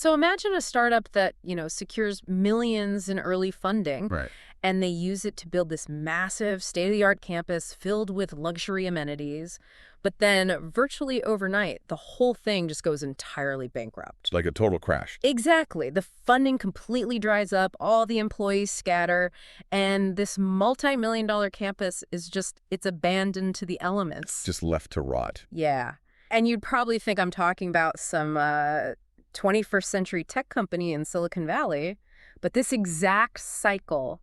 So imagine a startup that, secures millions in early funding, Right. and they use it to build this massive state-of-the-art campus filled with luxury amenities. But then virtually overnight, the whole thing just goes entirely bankrupt. Like a total crash. Exactly. The funding completely dries up, all the employees scatter, and this multi-million-dollar campus is it's abandoned to the elements. Just left to rot. Yeah. And you'd probably think I'm talking about some 21st century tech company in Silicon Valley, but this exact cycle,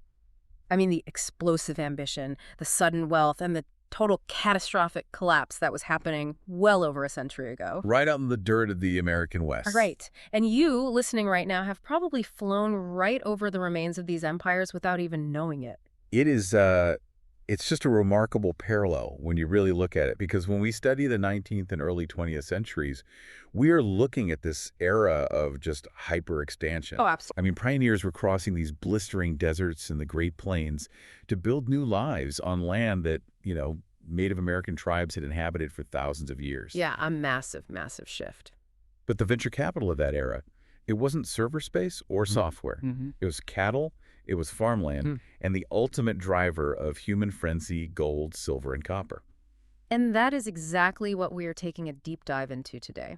the explosive ambition, the sudden wealth, and the total catastrophic collapse that was happening well over a century ago. Right out in the dirt of the American West. Right. And you, listening right now, have probably flown right over the remains of these empires without even knowing it. It is, it's just a remarkable parallel when you really look at it, because when we study the 19th and early 20th centuries, we are looking at this era of just hyper-expansion. Oh, absolutely. Pioneers were crossing these blistering deserts and the Great Plains to build new lives on land that, Native American tribes had inhabited for thousands of years. Yeah, a massive, massive shift. But the venture capital of that era, it wasn't server space or software. It was cattle, it was farmland, and the ultimate driver of human frenzy, gold, silver, and copper. And that is exactly what we are taking a deep dive into today.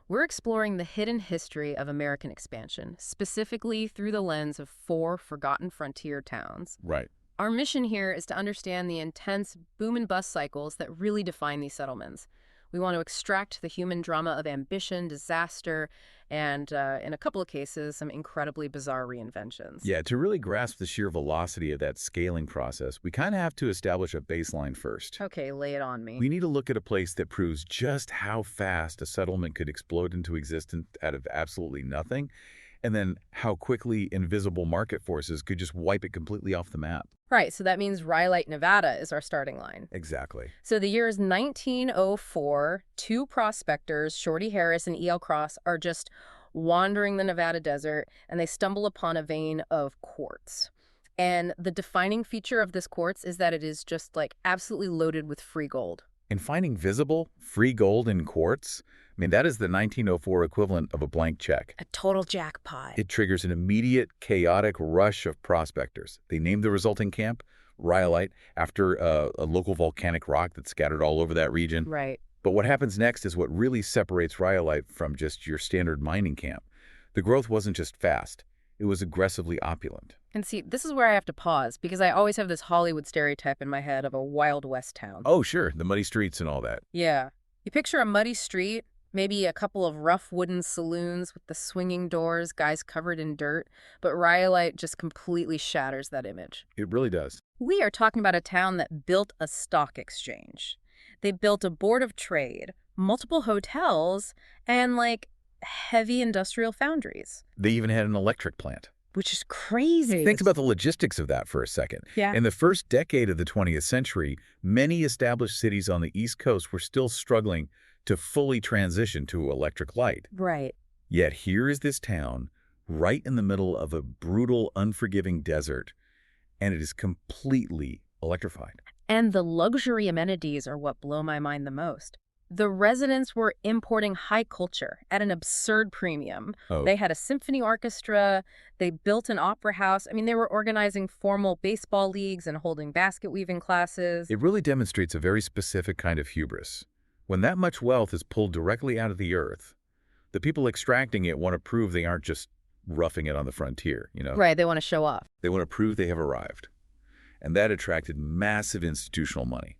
We're exploring the hidden history of American expansion, specifically through the lens of 4 forgotten frontier towns. Right. Our mission here is to understand the intense boom and bust cycles that really define these settlements. We want to extract the human drama of ambition, disaster, and, in a couple of cases, some incredibly bizarre reinventions. Yeah, to really grasp the sheer velocity of that scaling process, we kind of have to establish a baseline first. Okay, lay it on me. We need to look at a place that proves just how fast a settlement could explode into existence out of absolutely nothing, and then how quickly invisible market forces could just wipe it completely off the map. Right, so that means Rhyolite, Nevada is our starting line. Exactly. So the year is 1904. 2 prospectors, Shorty Harris and E.L. Cross, are just wandering the Nevada desert, and they stumble upon a vein of quartz. And the defining feature of this quartz is that it is just absolutely loaded with free gold. And finding visible, free gold in quartz, that is the 1904 equivalent of a blank check. A total jackpot. It triggers an immediate, chaotic rush of prospectors. They named the resulting camp Rhyolite after a local volcanic rock that's scattered all over that region. Right. But what happens next is what really separates Rhyolite from just your standard mining camp. The growth wasn't just fast. It was aggressively opulent. And see, this is where I have to pause, because I always have this Hollywood stereotype in my head of a Wild West town. Oh, sure. The muddy streets and all that. Yeah. You picture a muddy street, maybe a couple of rough wooden saloons with the swinging doors, guys covered in dirt, but Rhyolite just completely shatters that image. It really does. We are talking about a town that built a stock exchange. They built a board of trade, multiple hotels, and heavy industrial foundries. They even had an electric plant. Which is crazy. Think about the logistics of that for a second. Yeah. In the first decade of the 20th century, many established cities on the East Coast were still struggling to fully transition to electric light. Right. Yet here is this town, right in the middle of a brutal, unforgiving desert, and it is completely electrified. And the luxury amenities are what blow my mind the most. The residents were importing high culture at an absurd premium. Oh. They had a symphony orchestra, they built an opera house. They were organizing formal baseball leagues and holding basket weaving classes. It really demonstrates a very specific kind of hubris. When that much wealth is pulled directly out of the earth, the people extracting it want to prove they aren't just roughing it on the frontier, Right, they want to show off. They want to prove they have arrived. And that attracted massive institutional money.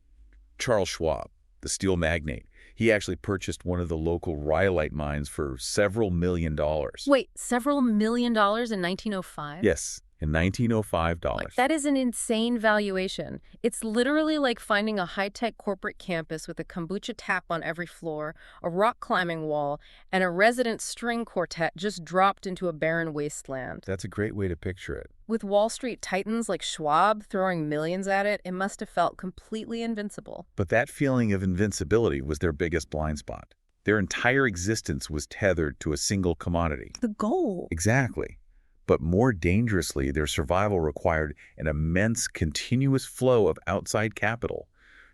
Charles Schwab, the steel magnate, he actually purchased one of the local rhyolite mines for several $1 million. Wait, several $1 million in 1905? Yes, in 1905 dollars. That is an insane valuation. It's literally like finding a high-tech corporate campus with a kombucha tap on every floor, a rock climbing wall, and a resident string quartet just dropped into a barren wasteland. That's a great way to picture it. With Wall Street titans like Schwab throwing millions at it, it must have felt completely invincible. But that feeling of invincibility was their biggest blind spot. Their entire existence was tethered to a single commodity. The goal. Exactly. But more dangerously, their survival required an immense, continuous flow of outside capital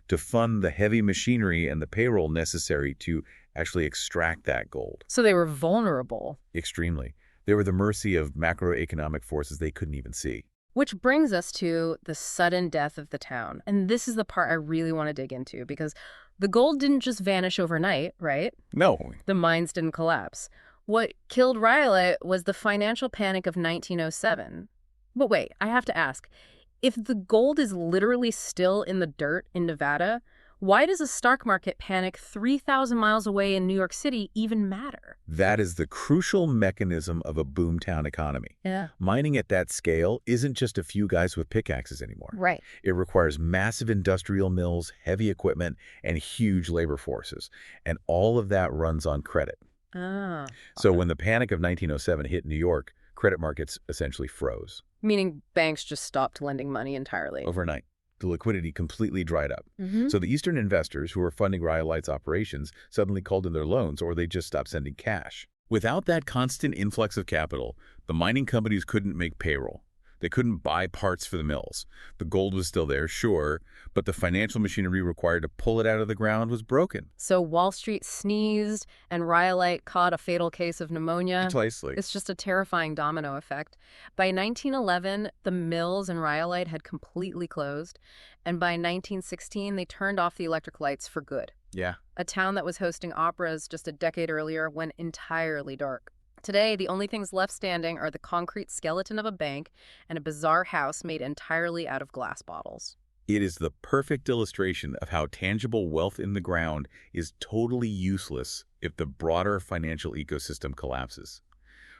to fund the heavy machinery and the payroll necessary to actually extract that gold. So they were vulnerable. Extremely. They were the mercy of macroeconomic forces they couldn't even see. Which brings us to the sudden death of the town. And this is the part I really want to dig into because the gold didn't just vanish overnight, right? No. The mines didn't collapse. What killed Rhyolite was the financial panic of 1907. But wait, I have to ask, if the gold is literally still in the dirt in Nevada, why does a stock market panic 3,000 miles away in New York City even matter? That is the crucial mechanism of a boomtown economy. Yeah. Mining at that scale isn't just a few guys with pickaxes anymore. Right. It requires massive industrial mills, heavy equipment, and huge labor forces. And all of that runs on credit. Ah. So when the panic of 1907 hit New York, credit markets essentially froze. Meaning banks just stopped lending money entirely. Overnight, the liquidity completely dried up. Mm-hmm. So the Eastern investors who were funding Rhyolite's operations suddenly called in their loans, or they just stopped sending cash. Without that constant influx of capital, the mining companies couldn't make payroll. They couldn't buy parts for the mills. The gold was still there, sure, but the financial machinery required to pull it out of the ground was broken. So Wall Street sneezed and Rhyolite caught a fatal case of pneumonia. Precisely. It's just a terrifying domino effect. By 1911, the mills and Rhyolite had completely closed. And by 1916, they turned off the electric lights for good. Yeah. A town that was hosting operas just a decade earlier went entirely dark. Today, the only things left standing are the concrete skeleton of a bank and a bizarre house made entirely out of glass bottles. It is the perfect illustration of how tangible wealth in the ground is totally useless if the broader financial ecosystem collapses.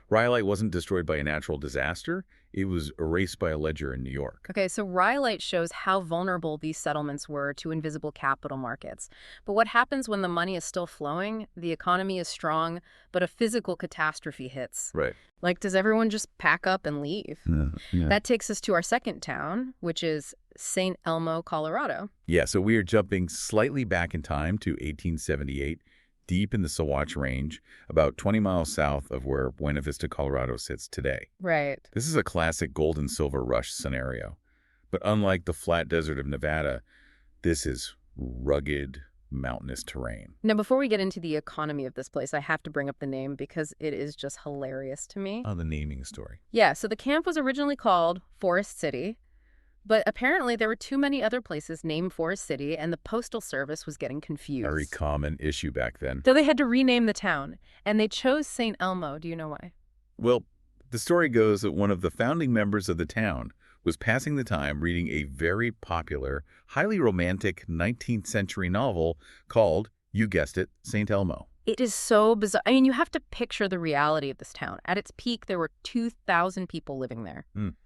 Rhyolite wasn't destroyed by a natural disaster. It was erased by a ledger in New York. Okay, so Rhyolite shows how vulnerable these settlements were to invisible capital markets. But what happens when the money is still flowing, the economy is strong, but a physical catastrophe hits? Right. Like, does everyone just pack up and leave? Yeah. That takes us to our second town, which is St. Elmo, Colorado. Yeah, so we are jumping slightly back in time to 1878, deep in the Sawatch Range, about 20 miles south of where Buena Vista, Colorado sits today. Right. This is a classic gold and silver rush scenario. But unlike the flat desert of Nevada, this is rugged, mountainous terrain. Now, before we get into the economy of this place, I have to bring up the name because it is just hilarious to me. Oh, the naming story. Yeah, so the camp was originally called Forest City, but apparently there were too many other places named Forest City, and the Postal Service was getting confused. Very common issue back then. So they had to rename the town, and they chose St. Elmo. Do you know why? Well, the story goes that one of the founding members of the town was passing the time reading a very popular, highly romantic 19th century novel called, you guessed it, St. Elmo. It is so bizarre. I mean, you have to picture the reality of this town. At its peak, there were 2,000 people living there.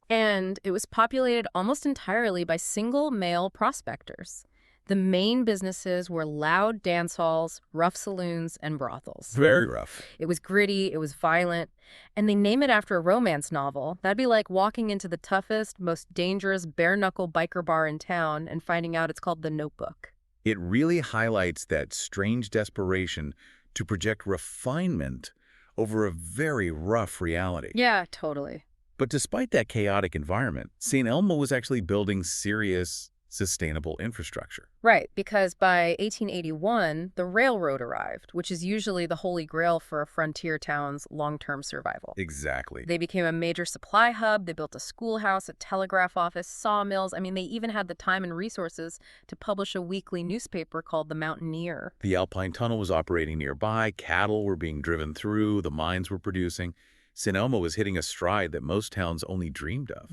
And it was populated almost entirely by single male prospectors. The main businesses were loud dance halls, rough saloons, and brothels. Very rough. It was gritty, it was violent, and they name it after a romance novel. That'd be like walking into the toughest, most dangerous bare-knuckle biker bar in town and finding out it's called The Notebook. It really highlights that strange desperation to project refinement over a very rough reality. Yeah, totally. But despite that chaotic environment, St. Elmo was actually building serious, sustainable infrastructure. Right, because by 1881, the railroad arrived, which is usually the holy grail for a frontier town's long-term survival. Exactly. They became a major supply hub, they built a schoolhouse, a telegraph office, sawmills. I mean, they even had the time and resources to publish a weekly newspaper called The Mountaineer. The Alpine Tunnel was operating nearby, cattle were being driven through, the mines were producing. St. Elmo was hitting a stride that most towns only dreamed of.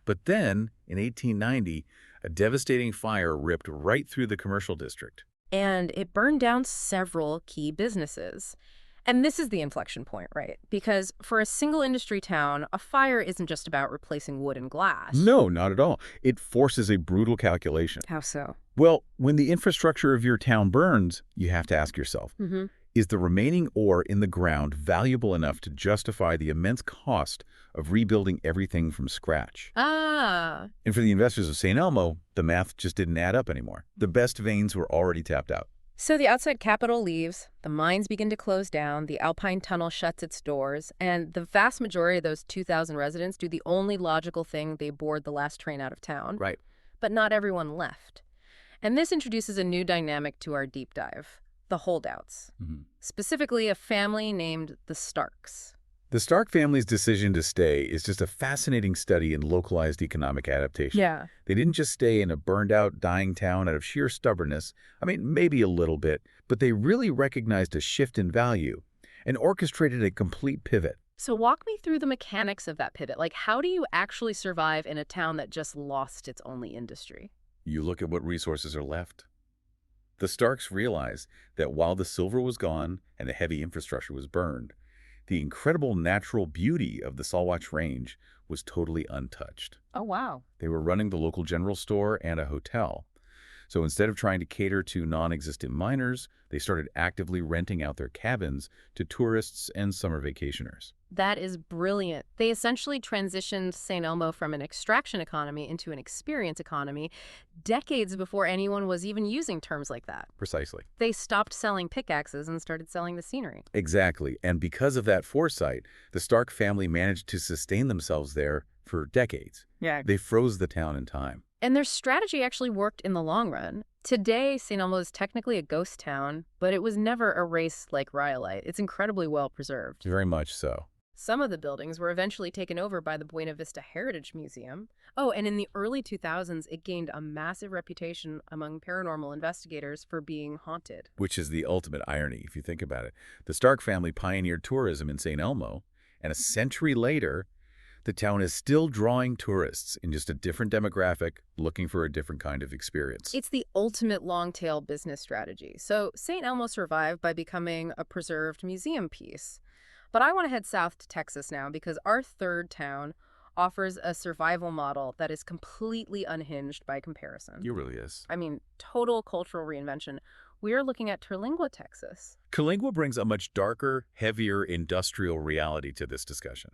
But then, in 1890, a devastating fire ripped right through the commercial district. And it burned down several key businesses. And this is the inflection point, right? Because for a single industry town, a fire isn't just about replacing wood and glass. No, not at all. It forces a brutal calculation. How so? Well, when the infrastructure of your town burns, you have to ask yourself, is the remaining ore in the ground valuable enough to justify the immense cost of rebuilding everything from scratch? Ah. And for the investors of St. Elmo, the math just didn't add up anymore. The best veins were already tapped out. So the outside capital leaves, the mines begin to close down, the Alpine Tunnel shuts its doors, and the vast majority of those 2,000 residents do the only logical thing: they board the last train out of town. Right. But not everyone left. And this introduces a new dynamic to our deep dive: the holdouts. Specifically, a family named the Starks. The Stark family's decision to stay is just a fascinating study in localized economic adaptation. Yeah. They didn't just stay in a burned-out, dying town out of sheer stubbornness. I mean, maybe a little bit, but they really recognized a shift in value and orchestrated a complete pivot. So walk me through the mechanics of that pivot. Like, how do you actually survive in a town that just lost its only industry? You look at what resources are left. The Starks realized that while the silver was gone and the heavy infrastructure was burned, the incredible natural beauty of the Salwatch Range was totally untouched. Oh, wow. They were running the local general store and a hotel. So instead of trying to cater to non-existent miners, they started actively renting out their cabins to tourists and summer vacationers. That is brilliant. They essentially transitioned St. Elmo from an extraction economy into an experience economy decades before anyone was even using terms like that. Precisely. They stopped selling pickaxes and started selling the scenery. Exactly. And because of that foresight, the Stark family managed to sustain themselves there for decades. Yeah. They froze the town in time. And their strategy actually worked in the long run. Today, St. Elmo is technically a ghost town, but it was never erased like Rhyolite. It's incredibly well preserved. Very much so. Some of the buildings were eventually taken over by the Buena Vista Heritage Museum. Oh, and in the early 2000s, it gained a massive reputation among paranormal investigators for being haunted. Which is the ultimate irony, if you think about it. The Stark family pioneered tourism in St. Elmo, and a century later, the town is still drawing tourists in just a different demographic, looking for a different kind of experience. It's the ultimate long-tail business strategy. So St. Elmo survived by becoming a preserved museum piece. But I want to head south to Texas now because our third town offers a survival model that is completely unhinged by comparison. It really is. I mean, total cultural reinvention. We are looking at Terlingua, Texas. Terlingua brings a much darker, heavier industrial reality to this discussion.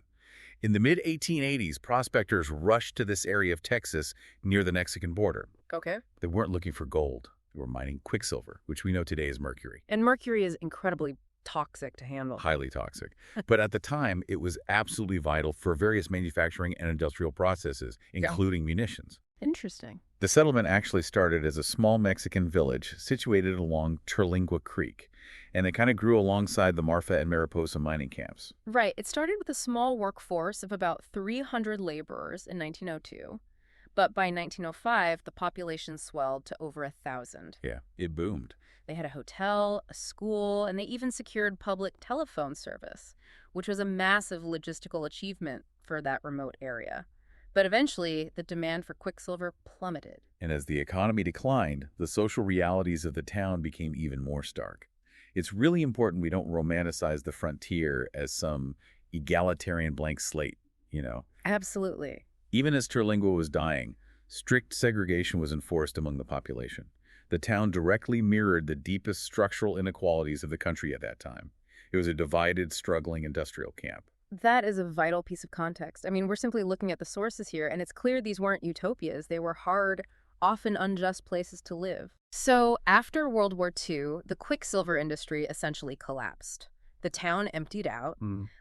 In the mid-1880s, prospectors rushed to this area of Texas near the Mexican border. Okay. They weren't looking for gold. They were mining quicksilver, which we know today is mercury. And mercury is incredibly toxic to handle. Highly toxic. But at the time, it was absolutely vital for various manufacturing and industrial processes, including munitions. Interesting. The settlement actually started as a small Mexican village situated along Terlingua Creek, and it kind of grew alongside the Marfa and Mariposa mining camps. Right. It started with a small workforce of about 300 laborers in 1902, but by 1905, the population swelled to over 1,000. Yeah, it boomed. They had a hotel, a school, and they even secured public telephone service, which was a massive logistical achievement for that remote area. But eventually, the demand for quicksilver plummeted. And as the economy declined, the social realities of the town became even more stark. It's really important we don't romanticize the frontier as some egalitarian blank slate, you know. Absolutely. Even as Terlingua was dying, strict segregation was enforced among the population. The town directly mirrored the deepest structural inequalities of the country at that time. It was a divided, struggling industrial camp. That is a vital piece of context. I mean, we're simply looking at the sources here, and it's clear these weren't utopias. They were hard, often unjust places to live. So after World War II, the quicksilver industry essentially collapsed. The town emptied out.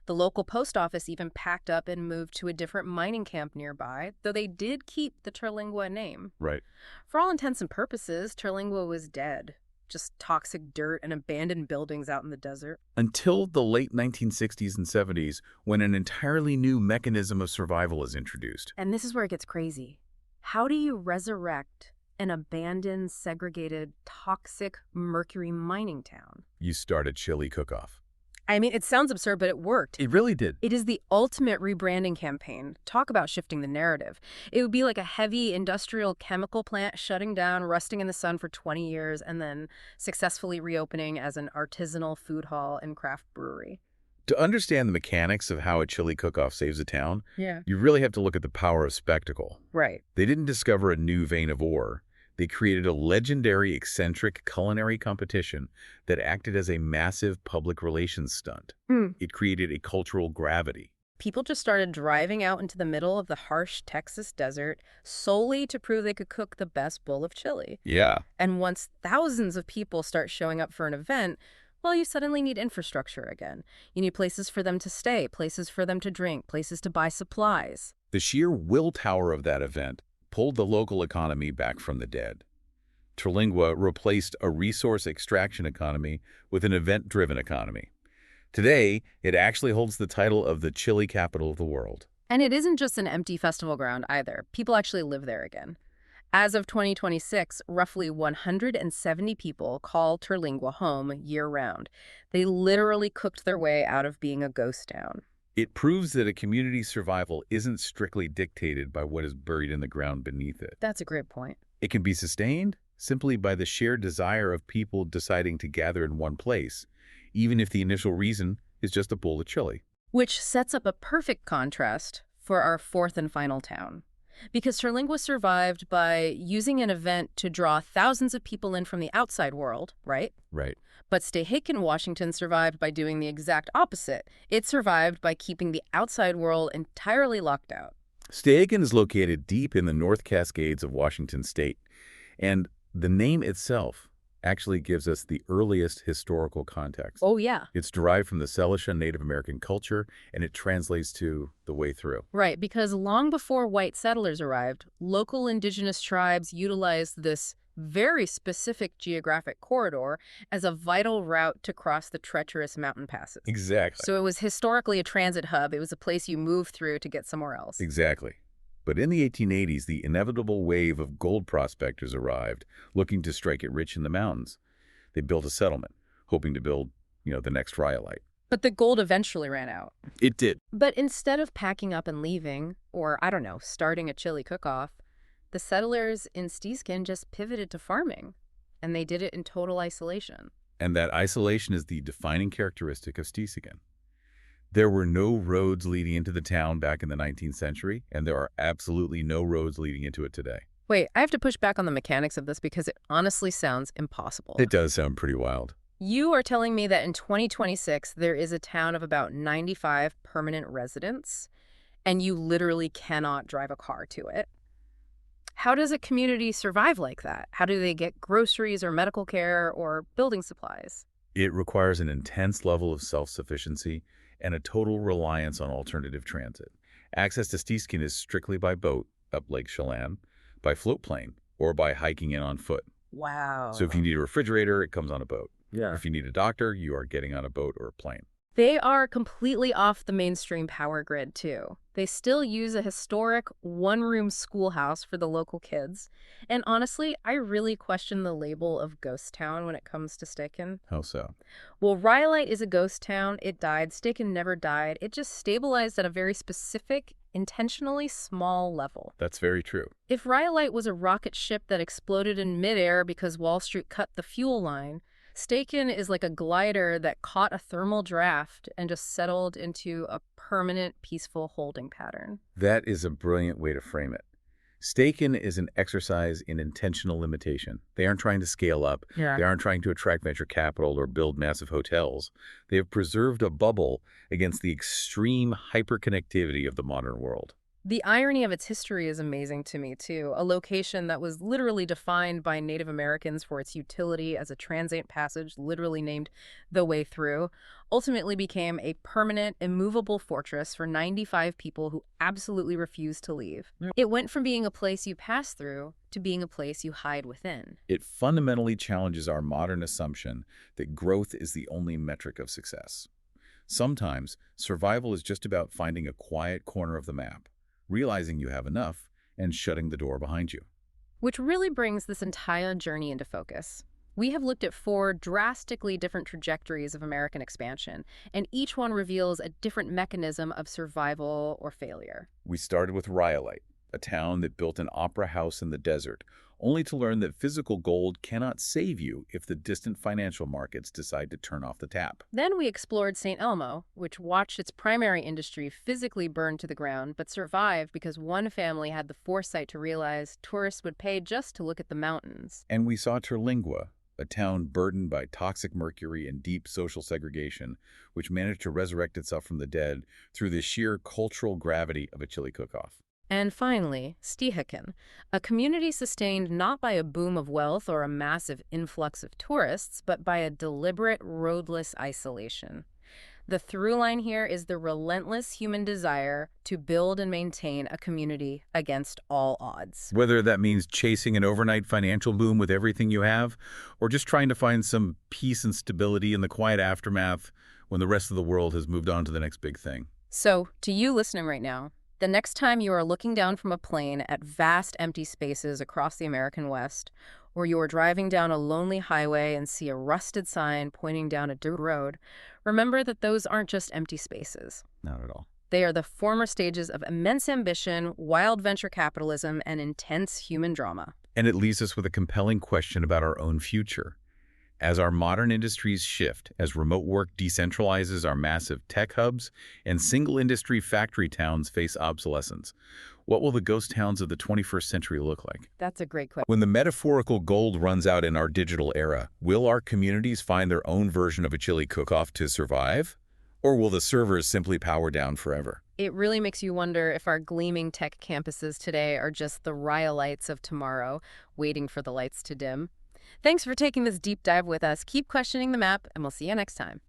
The local post office even packed up and moved to a different mining camp nearby, though they did keep the Terlingua name. Right. For all intents and purposes, Terlingua was dead. Just toxic dirt and abandoned buildings out in the desert. Until the late 1960s and 70s, when an entirely new mechanism of survival is introduced. And this is where it gets crazy. How do you resurrect an abandoned, segregated, toxic mercury mining town? You start a chili cook-off. I mean, it sounds absurd, but it worked. It really did. It is the ultimate rebranding campaign. Talk about shifting the narrative. It would be like a heavy industrial chemical plant shutting down, rusting in the sun for 20 years, and then successfully reopening as an artisanal food hall and craft brewery. To understand the mechanics of how a chili cook-off saves a town, Yeah. you really have to look at the power of spectacle. Right. They didn't discover a new vein of ore. They created a legendary, eccentric culinary competition that acted as a massive public relations stunt. It created a cultural gravity. People just started driving out into the middle of the harsh Texas desert solely to prove they could cook the best bowl of chili. Yeah. And once thousands of people start showing up for an event, well, you suddenly need infrastructure again. You need places for them to stay, places for them to drink, places to buy supplies. The sheer willpower of that event pulled the local economy back from the dead. Terlingua replaced a resource extraction economy with an event-driven economy. Today, it actually holds the title of the chili capital of the world. And it isn't just an empty festival ground either. People actually live there again. As of 2026, roughly 170 people call Terlingua home year-round. They literally cooked their way out of being a ghost town. It proves that a community's survival isn't strictly dictated by what is buried in the ground beneath it. That's a great point. It can be sustained simply by the shared desire of people deciding to gather in one place, even if the initial reason is just a bowl of chili. Which sets up a perfect contrast for our fourth and final town. Because Terlingua survived by using an event to draw thousands of people in from the outside world, right? Right. But Staheken, Washington survived by doing the exact opposite. It survived by keeping the outside world entirely locked out. Staheken is located deep in the North Cascades of Washington state, and the name itself actually gives us the earliest historical context. Oh, yeah. It's derived from the Salisha Native American culture, and it translates to the way through. Right, because long before white settlers arrived, local indigenous tribes utilized this very specific geographic corridor as a vital route to cross the treacherous mountain passes. Exactly. So it was historically a transit hub. It was a place you moved through to get somewhere else. Exactly. But in the 1880s, the inevitable wave of gold prospectors arrived, looking to strike it rich in the mountains. They built a settlement, hoping to build, the next rhyolite. But the gold eventually ran out. It did. But instead of packing up and leaving, or, starting a chili cook-off, the settlers in Staheken just pivoted to farming, and they did it in total isolation. And that isolation is the defining characteristic of Staheken. There were no roads leading into the town back in the 19th century, and there are absolutely no roads leading into it today. Wait, I have to push back on the mechanics of this because it honestly sounds impossible. It does sound pretty wild. You are telling me that in 2026, there is a town of about 95 permanent residents, and you literally cannot drive a car to it. How does a community survive like that? How do they get groceries or medical care or building supplies? It requires an intense level of self-sufficiency and a total reliance on alternative transit. Access to Staheken is strictly by boat up Lake Chelan, by float plane, or by hiking in on foot. Wow. So if you need a refrigerator, it comes on a boat. Yeah. If you need a doctor, you are getting on a boat or a plane. They are completely off the mainstream power grid, too. They still use a historic one-room schoolhouse for the local kids. And honestly, I really question the label of ghost town when it comes to Staheken. How so? Well, Rhyolite is a ghost town. It died. Staheken never died. It just stabilized at a very specific, intentionally small level. That's very true. If Rhyolite was a rocket ship that exploded in midair because Wall Street cut the fuel line, Staheken is like a glider that caught a thermal draft and just settled into a permanent, peaceful holding pattern. That is a brilliant way to frame it. Staheken is an exercise in intentional limitation. They aren't trying to scale up. Yeah. They aren't trying to attract venture capital or build massive hotels. They have preserved a bubble against the extreme hyperconnectivity of the modern world. The irony of its history is amazing to me, too. A location that was literally defined by Native Americans for its utility as a transient passage, literally named the way through, ultimately became a permanent, immovable fortress for 95 people who absolutely refused to leave. Yep. It went from being a place you pass through to being a place you hide within. It fundamentally challenges our modern assumption that growth is the only metric of success. Sometimes, survival is just about finding a quiet corner of the map, realizing you have enough, and shutting the door behind you. Which really brings this entire journey into focus. We have looked at 4 drastically different trajectories of American expansion, and each one reveals a different mechanism of survival or failure. We started with Rhyolite, a town that built an opera house in the desert, only to learn that physical gold cannot save you if the distant financial markets decide to turn off the tap. Then we explored St. Elmo, which watched its primary industry physically burn to the ground, but survived because one family had the foresight to realize tourists would pay just to look at the mountains. And we saw Terlingua, a town burdened by toxic mercury and deep social segregation, which managed to resurrect itself from the dead through the sheer cultural gravity of a chili cook-off. And finally, Staheken, a community sustained not by a boom of wealth or a massive influx of tourists, but by a deliberate, roadless isolation. The through line here is the relentless human desire to build and maintain a community against all odds. Whether that means chasing an overnight financial boom with everything you have, or just trying to find some peace and stability in the quiet aftermath when the rest of the world has moved on to the next big thing. So, to you listening right now, the next time you are looking down from a plane at vast empty spaces across the American West, or you are driving down a lonely highway and see a rusted sign pointing down a dirt road, remember that those aren't just empty spaces. Not at all. They are the former stages of immense ambition, wild venture capitalism, and intense human drama. And it leaves us with a compelling question about our own future. As our modern industries shift, as remote work decentralizes our massive tech hubs, and single industry factory towns face obsolescence, what will the ghost towns of the 21st century look like? That's a great question. When the metaphorical gold runs out in our digital era, will our communities find their own version of a chili cook-off to survive? Or will the servers simply power down forever? It really makes you wonder if our gleaming tech campuses today are just the rhyolites of tomorrow, waiting for the lights to dim. Thanks for taking this deep dive with us. Keep questioning the map, and we'll see you next time.